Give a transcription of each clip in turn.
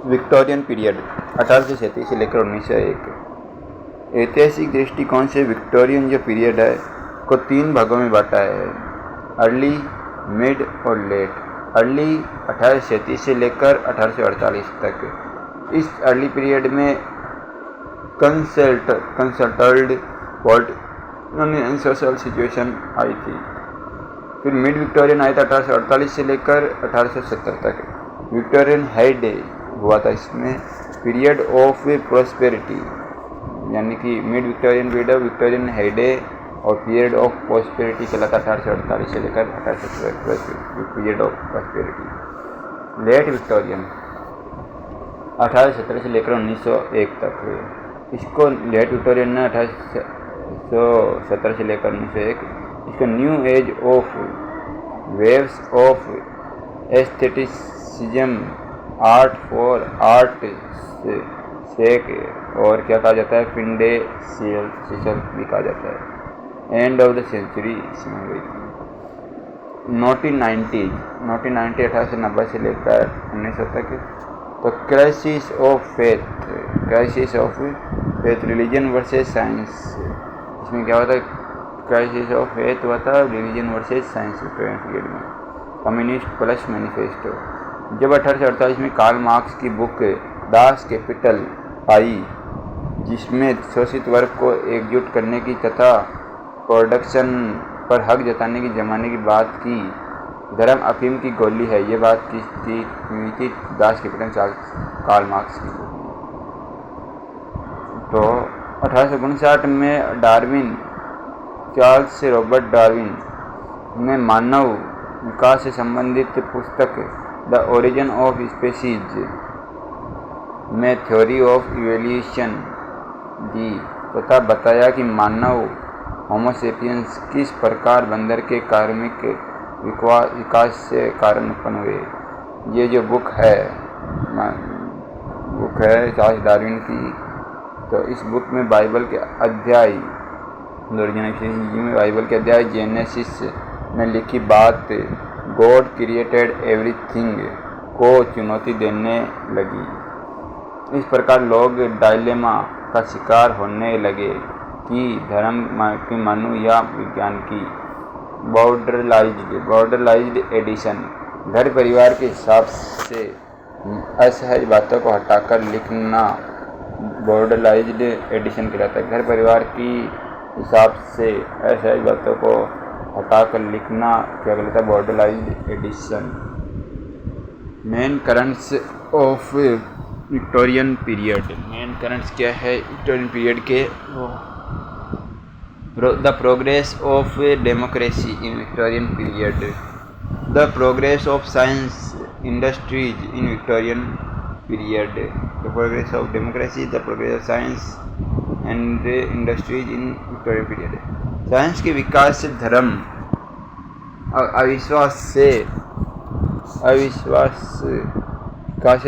Victorian period 1837 से लेकर 1901। ऐतिहासिक दृष्टिकोण से विक्टोरियन जो पीरियड है को 3 भागों में बांटा है, अर्ली, मिड और लेट। अर्ली 1837 से लेकर 1848 तक। इस अर्ली पीरियड में कंसल्टेड पॉलिटिकल सोशल सिचुएशन आई थी। फिर मिड विक्टोरियन आया था 1848 से लेकर 1870 तक। विक्टोरियन हेडे हुआ था इसमें पीरियड ऑफ प्रोस्पेरिटी, यानी कि mid Victorian period Victorian heyday और पीरियड ऑफ प्रोस्पेरिटी कहलाता 1848 से लेकर 1870 period of prosperity. Late Victorian 1817 से लेकर 1901 तक। इसको लेट विक्टोरियन ने 1817 से लेकर 1901 इसको new age of waves of aestheticism, art for art sake और क्या कहा जाता है, फिंडेशियल भी कहा जाता है। एंड ऑफ द सेंचुरी इसमें हुई। 1990 1890 से लेकर 1900 तक। तो crisis of faith religion versus science, इसमें क्या होता है, क्राइसिस ऑफ फेथ हुआ था रिलीजन वर्सेस साइंस पीरियड में। कम्युनिस्ट प्लस मैनिफेस्टो, जब 1848 में कार्ल मार्क्स की बुक दास कैपिटल आई, जिसमें शोषित वर्ग को एकजुट करने की तथा प्रोडक्शन पर हक जताने की जमाने की बात की, धर्म अफीम की गोली है, ये बात की थी दास कैपिटल कार्ल मार्क्स की बुक में। तो 1859 में डार्विन, चार्ल्स रॉबर्ट डार्विन ने मानव विकास से संबंधित पुस्तक द ओरिजिन ऑफ स्पीशीज में थ्योरी ऑफ इवोल्यूशन दी तथा बताया कि मानव होमोसेपियंस किस प्रकार बंदर के कार्मिक विकास से कारण उत्पन्न हुए। ये जो बुक है चार्ल्स डार्विन की, तो इस बुक में बाइबल के अध्याय बाइबल के अध्याय जेनेसिस में लिखी बात गॉड क्रिएटेड एवरीथिंग को चुनौती देने लगी। इस प्रकार लोग डायलेमा का शिकार होने लगे कि धर्म की मानो या विज्ञान की। बॉर्डरलाइज्ड एडिशन, घर परिवार के हिसाब से असहज बातों को हटाकर लिखना बॉर्डरलाइज्ड एडिशन कहलाता है। घर परिवार की हिसाब से असहज बातों को हटाकर लिखना क्या कहलाता है, bowdlerised edition. Main currents of Victorian period, main currents क्या है विक्टोरियन पीरियड के? The progress of democracy in Victorian period, the progress of science industries in Victorian period, the progress of democracy, the progress of science and industries in Victorian period. Science के विकास से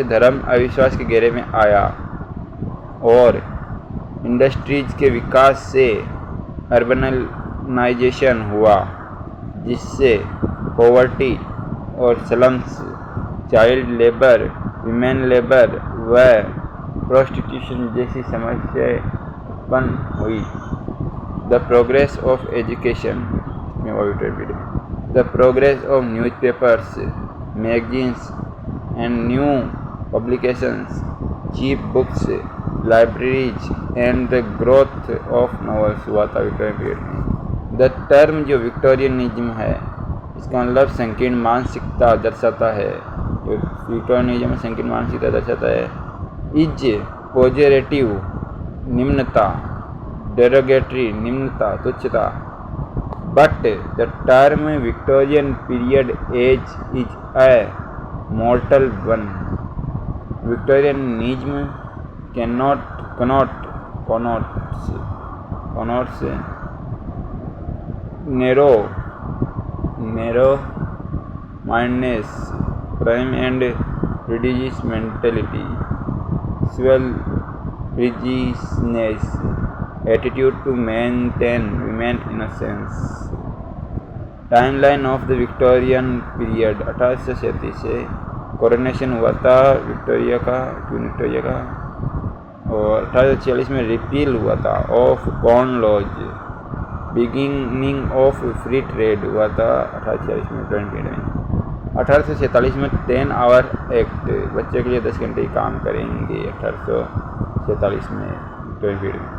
धर्म अविश्वास के घेरे में आया और इंडस्ट्रीज के विकास से अर्बनाइजेशन हुआ, जिससे पॉवर्टी और slums, child labour, women labour व प्रोस्टिट्यूशन जैसी समस्याएं उत्पन्न हुई। The progress of education, the progress of newspapers, magazines and new publications, cheap books, libraries and the growth of novels हुआ था विक्टोरियन पीरियड में। द टर्म जो विक्टोरियनिज्म है, इसका मतलब संकीर्ण मानसिकता दर्शाता है। जो विक्टोरियनिज्म संकीर्ण मानसिकता दर्शाता है। इज पॉजिटिव निम्नता, डेरोगेटरी निम्नता, तुच्छता। But the term Victorian period age is a mortal one. Victorianism connotes narrow mindedness, crime and religious mentality, self-righteousness, attitude to maintain women innocence, timeline of the Victorian period 1837 से coronation हुआ था Victoria का और 1846 में repeal हुआ था of corn laws. Beginning of free trade हुआ था 1846 में विक्टोरियन पीरियड में। 1847 में 10 आवर एक्ट, बच्चे के लिए 10 घंटे काम करेंगे 1847 में विक्टोरियन पीरियड में।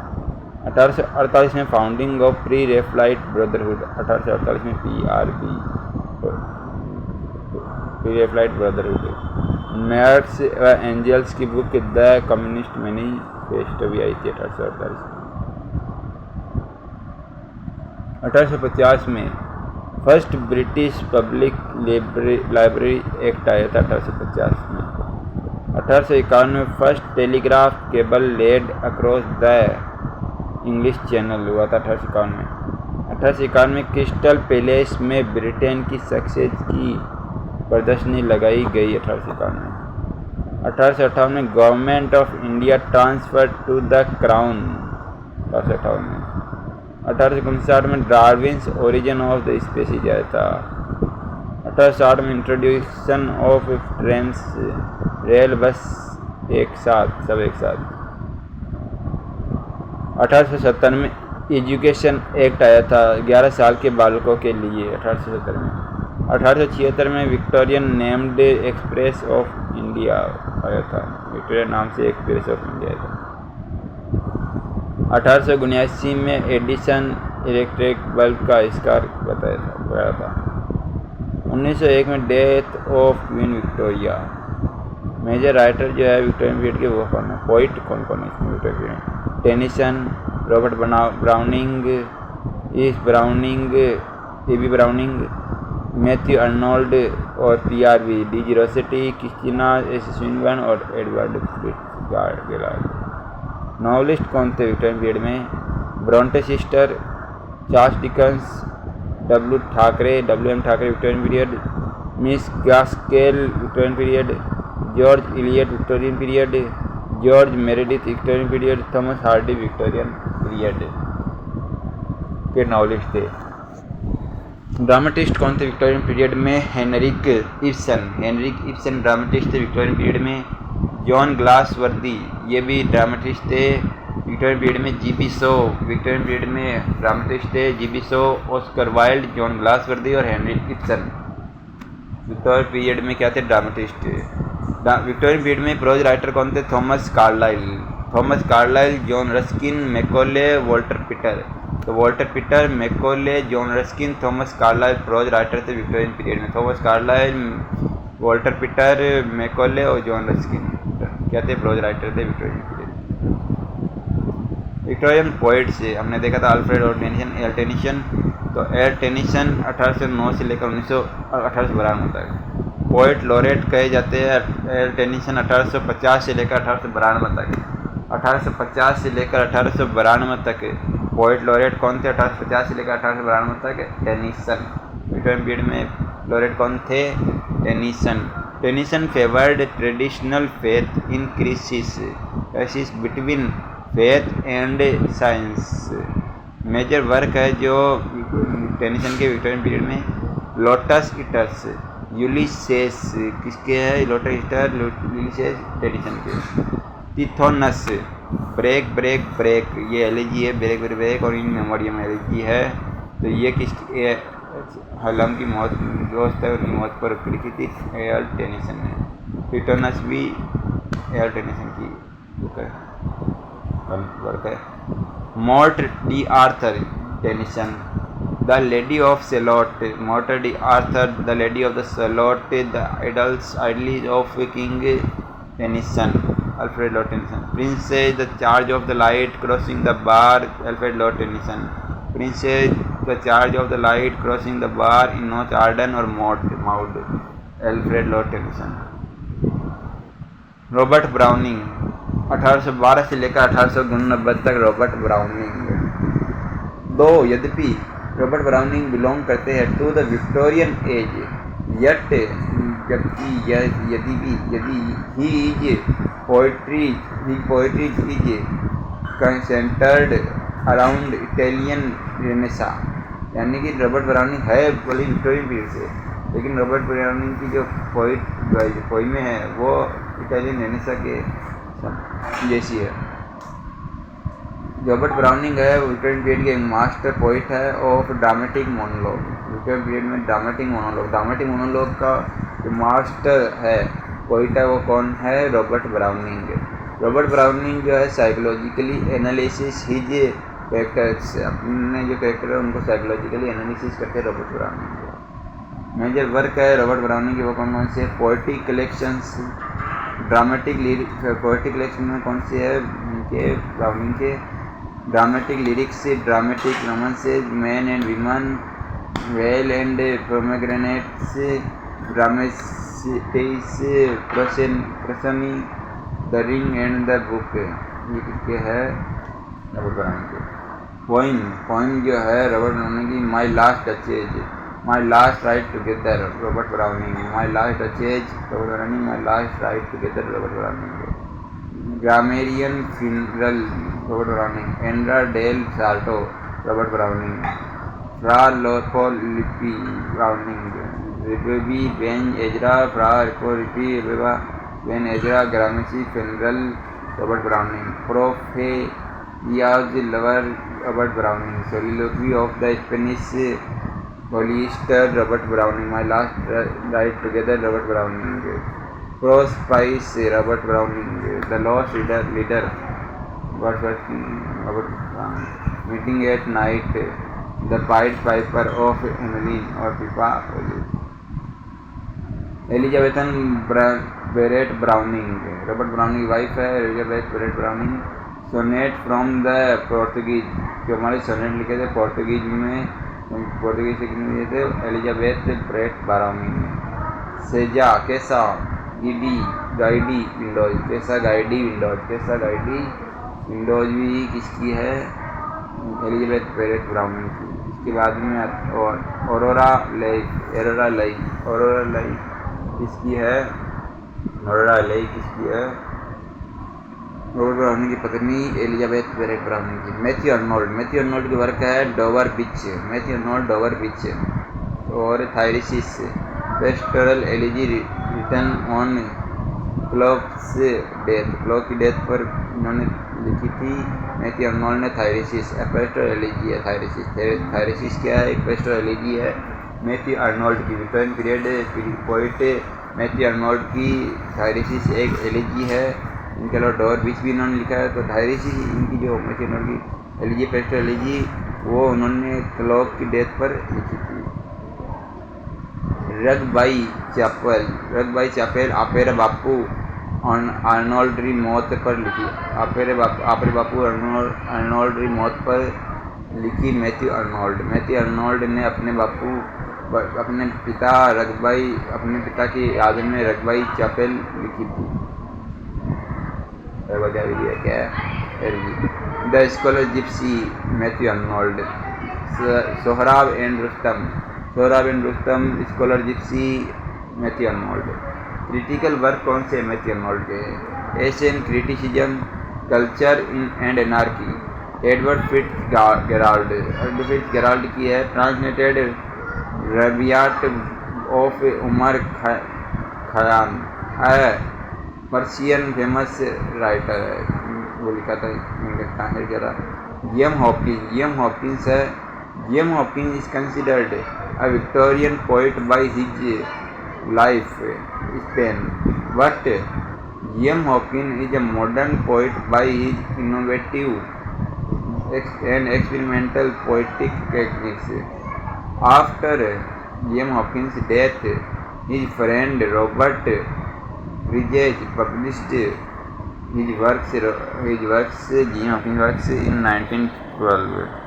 1848 में founding of pre Raphaelite brotherhood, 1848 में PRB pre Raphaelite brotherhood. Marx व एंजल्स की बुक द कम्युनिस्ट मैनिफेस्टो भी आई थी 1848 में। 1850 में first British public library act आया था 1850 में। 1851 में first telegraph cable laid across the English Channel हुआ था 1851 में। 1851 में क्रिस्टल पैलेस में ब्रिटेन की सक्सेस की प्रदर्शनी लगाई गई 1851 में। 1858 में government of India transfer to the crown 1858 में। 1859 में Darwin's Origin of the Species आया था। 1860 में इंट्रोड्यूक्शन ऑफ ट्रेन्स रेल बस सब एक साथ। 1870 में एजुकेशन एक्ट आया था 11 साल के बालकों के लिए 1870 में। 1876 में Victorian named express of India आया था, विक्टोरिया नाम से एक्सप्रेस ऑफ इंडिया आया था। 1879 में एडिसन इलेक्ट्रिक बल्ब का आविष्कार बताया था। 1901 में death of Queen Victoria. Major writer जो है विक्टोरियन पीरियड के वो कौन है, पोइट कौन कौन है इसमें Victorian period? Tennyson, Robert Browning, AB. Browning, Matthew Arnold और PRB, D.G. Rossetti, Christina S. Swinburne और एडवर्ड फिट्जगेराल्ड। नॉवलिस्ट कौन थे विक्टोरियन पीरियड में? Bronte sister, Charles Dickens, W.M. Thackeray Victorian period, miss Gaskell Victorian period, George Eliot Victorian period, George Meredith Victorian period, Thomas Hardy Victorian period के novelist थे। Dramatist कौन थे Victorian period में? Henrik Ibsen dramatist थे Victorian period में। John ग्लासवर्दी, ये भी dramatist थे विक्टोरियन पीरियड में। G.B. शो विक्टोरियन पीरियड में ड्रामेटिस्ट थे। G.B. Shaw, Oscar Wilde, John Galsworthy और हेनरिक इब्सन विक्टोरियन पीरियड में क्या थे? ड्रामेटिस्ट। विक्टोरियन पीरियड में प्रोज राइटर कौन थे? Thomas Carlyle, John Ruskin, Macaulay, Walter Pater. तो Walter Pater, Macaulay, John Ruskin, Thomas Carlyle prose writer थे Victorian period में। Thomas Carlyle, Walter Pater, Macaulay और जॉन रस्किन क्या थे? प्रोज राइटर थे विक्टोरियन पीरियड। विक्टोरियन पोइट्स हमने देखा था अल्फ्रेड और टेनिसन। तो टेनिसन 1809 से लेकर 1892 तक पोइट लॉरेट कहे जाते हैं। टेनिसन 1850 से लेकर 1892 तक। 1850 से लेकर 1892 तक पोइट लॉरेट कौन थे? 1850 से लेकर 1892 तक टेनिसन। विक्टोरियन पीरियड में लॉरेट कौन थे? Tennyson favoured traditional faith in crisis between faith and science. Major work है जो टेनिसन के विक्टोरियन पीरियड में। लोटस ईटर्स, यूलिसेस किसके है? लोटस ईटर यूलिसेस टेनिसन के। टिथोनस, ब्रेक, ये एलिजी है, ब्रेक और इन मेमोरियम एलिजी है। तो ये किसकी? हलम की मौत दोस्त है, उनकी मौत पर लिखी थी एल टेनिसन ने। टिथोनस भी एल टेनिसन की बुक है, वर्क है। Morte d'Arthur Tennyson, the lady of Shalott, Morte d'Arthur, the lady of the Shalott, the idylls of king Tennyson, Alfred lord Tennyson. Princess, the charge of the light crossing the bar, Alfred lord Tennyson. Princess, the charge of the light crossing the bar इन नॉर्थ Arden और Maud, Alfred lord Tennyson. Robert Browning 1812 से लेकर 1890 तक Robert Browning. यद्यपि Robert Browning belong करते हैं to the Victorian age, yet यदि his poetry is centered around Italian Renaissance, यानी कि रॉबर्ट ब्राउनिंग है बड़ी विक्टोरियन पीरियड से, लेकिन रॉबर्ट ब्राउनिंग की जो पोइमें है वो इटालियन रेनेसां के जैसी है। रॉबर्ट ब्राउनिंग है विक्टोरियन पीरियड के मास्टर पोइट है of dramatic monologue. Victorian period में ड्रामेटिक मोनोलॉग का जो मास्टर है पोइट है वो कौन है? Robert browning. रॉबर्ट ब्राउनिंग जो है साइकोलॉजिकली एनालिसिस हिज कैरेक्टर्स, अपने जो कैरेक्टर है उनको साइकोलॉजिकली एनालिसिस करते हैं रॉबर्ट ब्राउनिंग। मेजर वर्क है रॉबर्ट ब्राउनिंग के वो कौन से? Poetic collections, dramatic poetic collection में कौन सी है के ब्राउनिंग के? Dramatic lyrics, dramatic romances, men and women, वेल and pomegranates, dramatis, personae, the ring and the book. ये किसके है? रॉबर्ट ब्राउनिंग के। पोइम जो है रॉबर्ट ब्राउनिंग की my last duchess, my last ride together, Robert Browning. My last duchess Robert Browning, my last ride together Robert Browning. Grammarian funeral Robert Browning. Andrea del Sarto Robert Browning. Fra Lippo Lippi Browning. Rabbi Ben Ezra Fra Lippo Lippi Rabbi Ben Ezra grammarian funeral Robert Browning. Porphyria's lover Robert Browning. Soliloquy of the Spanish polyester Robert Browning. My last ride together Robert Browning. Prospice Robert Browning. The lost leader Robert Browning. Meeting at night, the pied piper of Hamelin और Pippa. Elizabeth Barrett Browning Robert Browning की wife है Elizabeth Barrett Browning. Sonnet from the Portuguese, जो हमारे sonnet लिखे थे पोर्तुगीज में, पोर्तुगीज से लिखे थे एलिजाबेथ बेरेट ब्राउनिंग। सेजा कैसा गिडी गाइडी विंडोज, कैसा गाइडी विंडोज, कैसा गाइडी विंडोज भी किसकी है? एलिजाबेथ बेरेट ब्राउनिंग की। इसके बाद में ऑरोरा लाइफ किसकी है? ऑरोरा लाइफ किसकी है? रॉबर्ट ब्राउनिंग की पत्नी एलिजाबेथ बेरेट ब्राउनिंग की। मैथ्यू अर्नोल्ड की वर्क है Dover beach, Matthew Arnold Dover beach. और Thyrsis pastoral elegy written on Clough's death, Clough की डेथ पर उन्होंने लिखी थी मैथ्यू अर्नोल्ड ने थायरिसिस। पेस्टोरल एलिजी है थायरिसिस क्या है? एक पेस्टोरल एलिजी है मैथ्यू अर्नोल्ड की। Victorian period poet Matthew Arnold की थायरिसिस एक एलिजी है। इनके अलावा डोवर बीच भी इन्होंने लिखा है। तो थायरिसिस इनकी जो मैथ्यू अर्नोल्ड की एलिजी पेस्टोरल एलिजी वो उन्होंने क्लॉक की डेथ पर लिखी थी। रगबाई चैपेल आपेरे बापू अर्नोल्ड री मौत पर लिखी। आपेरे बापू अर्नोल्ड री मौत पर लिखी मैथ्यू अर्नोल्ड ने अपने पिता की याद में रगबाई चैपेल लिखी थी। क्या है? The scholar Gypsy Matthew Arnold. Sohrab and Rustam scholar Gypsy Matthew Arnold. Critical work कौन से मैथ्यू अर्नोल्ड के? Asian criticism, culture in and anarchy, Edward Fitzgerald की है। ट्रांसलेटेड रबियाट ऑफ उमर खयाम है पर्शियन फेमस राइटर है, वो लिखा था ट्रांसलेट किया था। जियम हॉपकिंस है। GM Hopkins is considered a Victorian poet by his life span, but J.M. Hopkins is a modern poet by his innovative and experimental poetic techniques. After J.M. Hopkins' death, his friend Robert Bridges published his works J.M. Hopkins works in 1912.